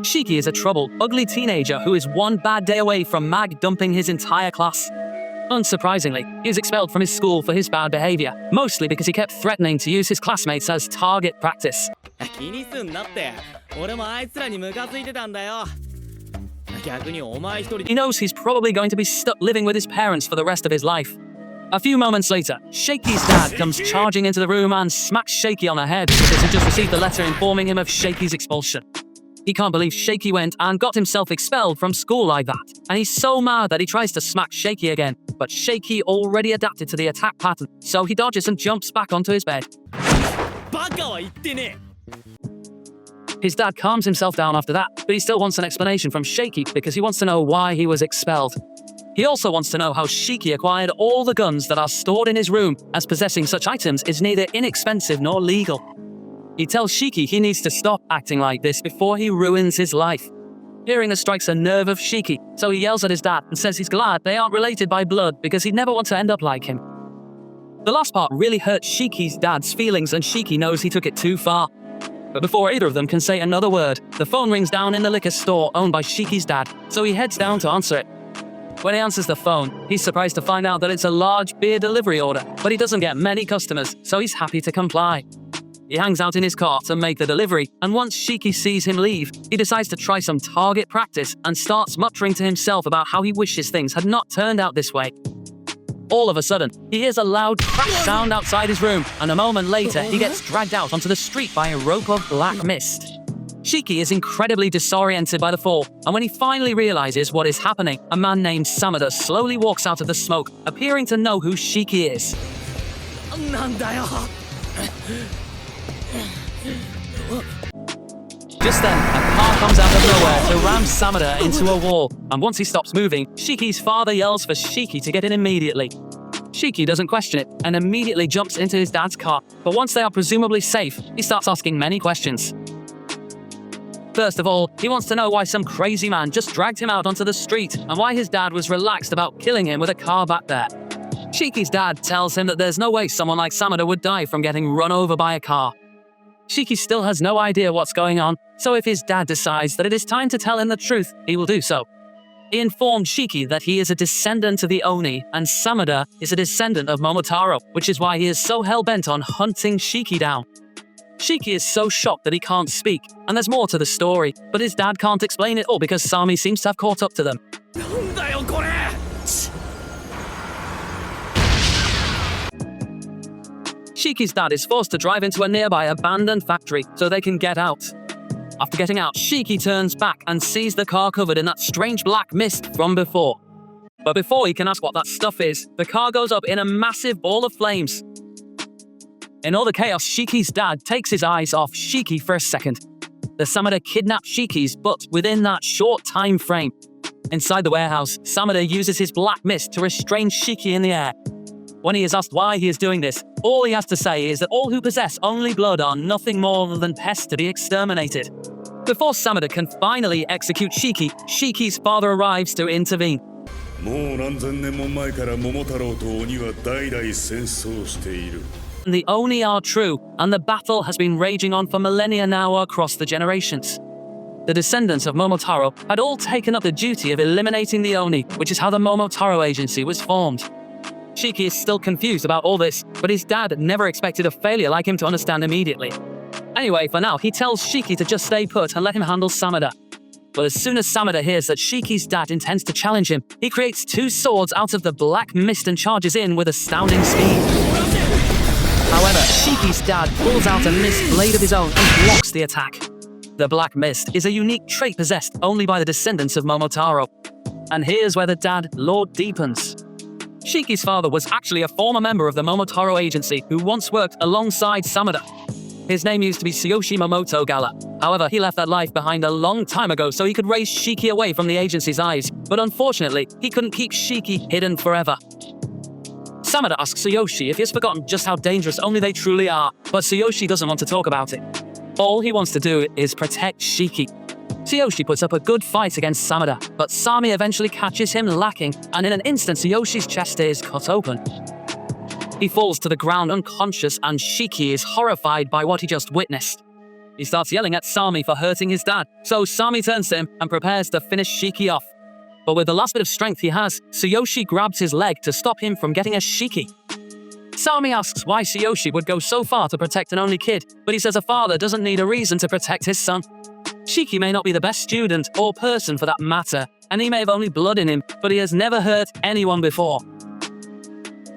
Shiki is a troubled, ugly teenager who is one bad day away from Mag dumping his entire class. Unsurprisingly, he was expelled from his school for his bad behavior, mostly because he kept threatening to use his classmates as target practice. He knows he's probably going to be stuck living with his parents for the rest of his life. A few moments later, Shaki's dad comes charging into the room and smacks Shiki on the head because he just received a letter informing him of Shaki's expulsion. He can't believe Shiki went and got himself expelled from school like that, and he's so mad that he tries to smack Shiki again, but Shiki already adapted to the attack pattern, so he dodges and jumps back onto his bed. His dad calms himself down after that, but he still wants an explanation from Shiki because he wants to know why he was expelled. He also wants to know how Shiki acquired all the guns that are stored in his room, as possessing such items is neither inexpensive nor legal. He tells Shiki he needs to stop acting like this before he ruins his life. Hearing this strikes a nerve of Shiki, so he yells at his dad and says he's glad they aren't related by blood because he'd never want to end up like him. The last part really hurt Shiki's dad's feelings, and Shiki knows he took it too far. But before either of them can say another word, the phone rings down in the liquor store owned by Shiki's dad, so he heads down to answer it. When he answers the phone, he's surprised to find out that it's a large beer delivery order, but he doesn't get many customers, so he's happy to comply. He hangs out in his car to make the delivery, and once Shiki sees him leave, he decides to try some target practice and starts muttering to himself about how he wishes things had not turned out this way. All of a sudden, he hears a loud crash sound outside his room, and a moment later, he gets dragged out onto the street by a rope of black mist. Shiki is incredibly disoriented by the fall, and when he finally realizes what is happening, a man named Samada slowly walks out of the smoke, appearing to know who Shiki is. Just then, a car comes out of nowhere to ram Samada into a wall, and once he stops moving, Shiki's father yells for Shiki to get in immediately. Shiki doesn't question it and immediately jumps into his dad's car, but once they are presumably safe, he starts asking many questions. First of all, he wants to know why some crazy man just dragged him out onto the street and why his dad was relaxed about killing him with a car back there. Shiki's dad tells him that there's no way someone like Samada would die from getting run over by a car. Shiki still has no idea what's going on, so if his dad decides that it is time to tell him the truth, he will do so. He informed Shiki that he is a descendant of the Oni, and Samada is a descendant of Momotarou, which is why he is so hell-bent on hunting Shiki down. Shiki is so shocked that he can't speak, and there's more to the story, but his dad can't explain it all because Sami seems to have caught up to them. Shiki's dad is forced to drive into a nearby abandoned factory so they can get out. After getting out, Shiki turns back and sees the car covered in that strange black mist from before. But before he can ask what that stuff is, the car goes up in a massive ball of flames. In all the chaos, Shiki's dad takes his eyes off Shiki for a second. The Samada kidnapped Shiki's, but within that short time frame. Inside the warehouse, Samada uses his black mist to restrain Shiki in the air. When he is asked why he is doing this, all he has to say is that all who possess only blood are nothing more than pests to be exterminated. Before Samada can finally execute Shiki, Shiki's father arrives to intervene. The Oni are true, and the battle has been raging on for millennia now across the generations. The descendants of Momotarou had all taken up the duty of eliminating the Oni, which is how the Momotarou Agency was formed. Shiki is still confused about all this, but his dad never expected a failure like him to understand immediately. Anyway, for now, he tells Shiki to just stay put and let him handle Samada. But as soon as Samada hears that Shiki's dad intends to challenge him, he creates two swords out of the black mist and charges in with astounding speed. However, Shiki's dad pulls out a mist blade of his own and blocks the attack. The black mist is a unique trait possessed only by the descendants of Momotarou. And here's where the dad lore deepens. Shiki's father was actually a former member of the Momotarou Agency who once worked alongside Samada. His name used to be Tsuyoshi Gala. However, he left that life behind a long time ago so he could raise Shiki away from the agency's eyes, but unfortunately, he couldn't keep Shiki hidden forever. Samada asks Tsuyoshi if he has forgotten just how dangerous only they truly are, but Tsuyoshi doesn't want to talk about it. All he wants to do is protect Shiki. Tsuyoshi puts up a good fight against Samada, but Sami eventually catches him lacking, and in an instant Tsuyoshi's chest is cut open. He falls to the ground unconscious, and Shiki is horrified by what he just witnessed. He starts yelling at Sami for hurting his dad, so Sami turns to him and prepares to finish Shiki off. But with the last bit of strength he has, Tsuyoshi grabs his leg to stop him from getting a Shiki. Sami asks why Tsuyoshi would go so far to protect an only kid, but he says a father doesn't need a reason to protect his son. Shiki may not be the best student or person for that matter, and he may have only blood in him, but he has never hurt anyone before.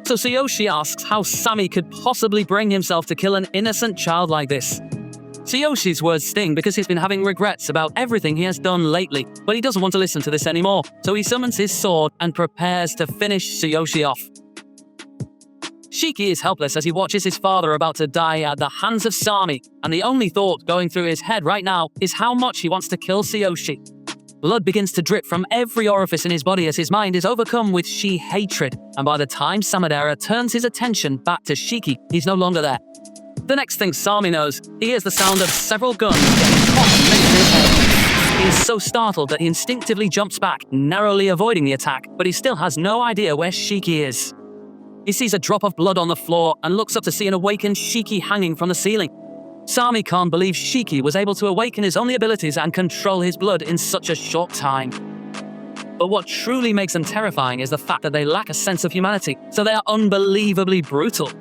So Tsuyoshi asks how Sami could possibly bring himself to kill an innocent child like this. Tsuyoshi's words sting because he's been having regrets about everything he has done lately, but he doesn't want to listen to this anymore, so he summons his sword and prepares to finish Tsuyoshi off. Shiki is helpless as he watches his father about to die at the hands of Sami, and the only thought going through his head right now is how much he wants to kill Tsuyoshi. Blood begins to drip from every orifice in his body as his mind is overcome with Shi hatred, and by the time Samadera turns his attention back to Shiki, he's no longer there. The next thing Sami knows, he hears the sound of several guns getting cocked next to his head. He is so startled that he instinctively jumps back, narrowly avoiding the attack, but he still has no idea where Shiki is. He sees a drop of blood on the floor and looks up to see an awakened Shiki hanging from the ceiling. Sami can't believe Shiki was able to awaken his only abilities and control his blood in such a short time. But what truly makes them terrifying is the fact that they lack a sense of humanity, so they are unbelievably brutal.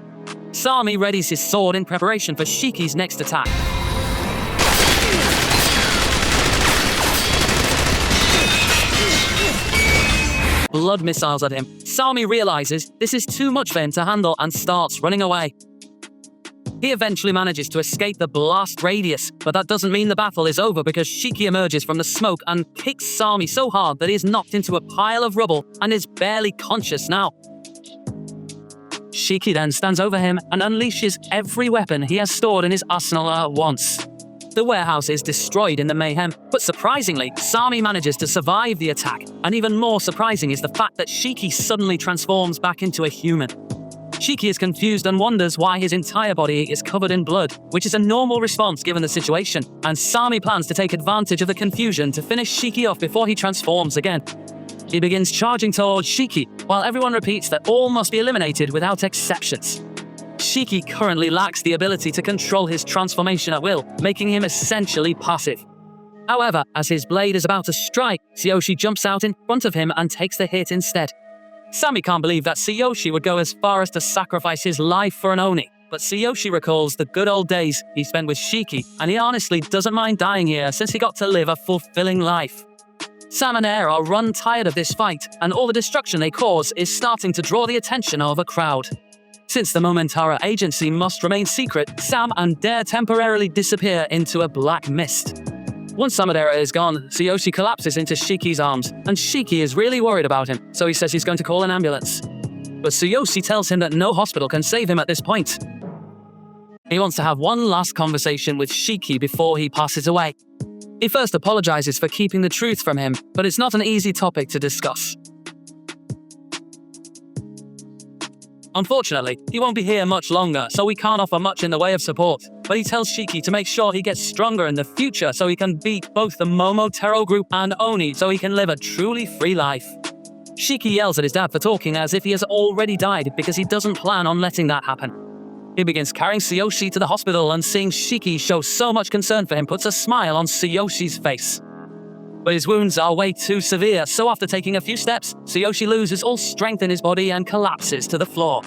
Sami readies his sword in preparation for Shiki's next attack. Blood missiles at him. Sami realizes this is too much for him to handle and starts running away. He eventually manages to escape the blast radius, but that doesn't mean the battle is over because Shiki emerges from the smoke and kicks Sami so hard that he is knocked into a pile of rubble and is barely conscious now. Shiki then stands over him and unleashes every weapon he has stored in his arsenal at once. The warehouse is destroyed in the mayhem, but surprisingly, Sami manages to survive the attack, and even more surprising is the fact that Shiki suddenly transforms back into a human. Shiki is confused and wonders why his entire body is covered in blood, which is a normal response given the situation, and Sami plans to take advantage of the confusion to finish Shiki off before he transforms again. He begins charging towards Shiki, while everyone repeats that all must be eliminated without exceptions. Shiki currently lacks the ability to control his transformation at will, making him essentially passive. However, as his blade is about to strike, Tsuyoshi jumps out in front of him and takes the hit instead. Sami can't believe that Tsuyoshi would go as far as to sacrifice his life for an Oni, but Tsuyoshi recalls the good old days he spent with Shiki, and he honestly doesn't mind dying here since he got to live a fulfilling life. Sam and Air are run tired of this fight, and all the destruction they cause is starting to draw the attention of a crowd. Since the Momotarou agency must remain secret, Sam and Dare temporarily disappear into a black mist. Once Samadera is gone, Tsuyoshi collapses into Shiki's arms, and Shiki is really worried about him, so he says he's going to call an ambulance. But Tsuyoshi tells him that no hospital can save him at this point. He wants to have one last conversation with Shiki before he passes away. He first apologizes for keeping the truth from him, but it's not an easy topic to discuss. Unfortunately, he won't be here much longer, so we can't offer much in the way of support, but he tells Shiki to make sure he gets stronger in the future so he can beat both the Momotarou group and Oni so he can live a truly free life. Shiki yells at his dad for talking as if he has already died because he doesn't plan on letting that happen. He begins carrying Tsuyoshi to the hospital, and seeing Shiki show so much concern for him puts a smile on Tsuyoshi's face. But his wounds are way too severe, so after taking a few steps, Tsuyoshi loses all strength in his body and collapses to the floor.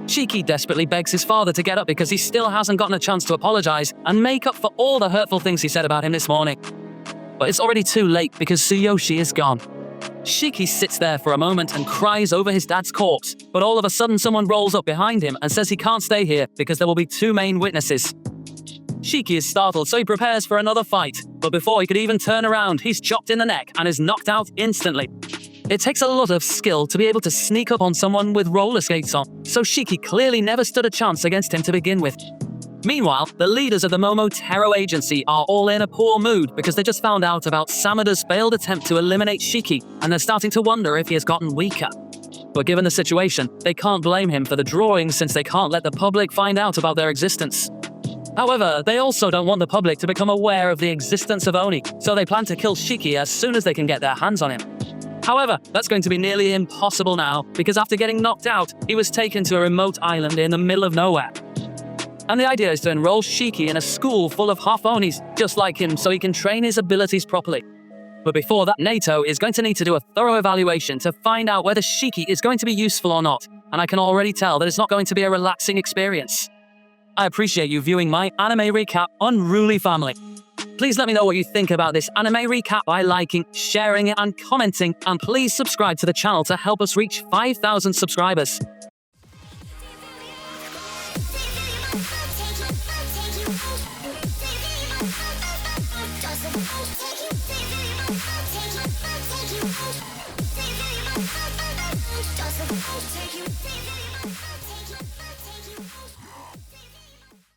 Shiki desperately begs his father to get up because he still hasn't gotten a chance to apologize and make up for all the hurtful things he said about him this morning. But it's already too late because Tsuyoshi is gone. Shiki sits there for a moment and cries over his dad's corpse, but all of a sudden someone rolls up behind him and says he can't stay here because there will be 2 main witnesses. Shiki is startled, so he prepares for another fight, but before he could even turn around, he's chopped in the neck and is knocked out instantly. It takes a lot of skill to be able to sneak up on someone with roller skates on, so Shiki clearly never stood a chance against him to begin with. Meanwhile, the leaders of the Momotarou agency are all in a poor mood because they just found out about Samada's failed attempt to eliminate Shiki, and they're starting to wonder if he has gotten weaker. But given the situation, they can't blame him for the drawings since they can't let the public find out about their existence. However, they also don't want the public to become aware of the existence of Oni, so they plan to kill Shiki as soon as they can get their hands on him. However, that's going to be nearly impossible now, because after getting knocked out, he was taken to a remote island in the middle of nowhere. And the idea is to enroll Shiki in a school full of half-Onis, just like him, so he can train his abilities properly. But before that, Naito is going to need to do a thorough evaluation to find out whether Shiki is going to be useful or not, and I can already tell that it's not going to be a relaxing experience. I appreciate you viewing my anime recap on Unruly family. Please let me know what you think about this anime recap by liking, sharing it, and commenting, and please subscribe to the channel to help us reach 5,000 subscribers.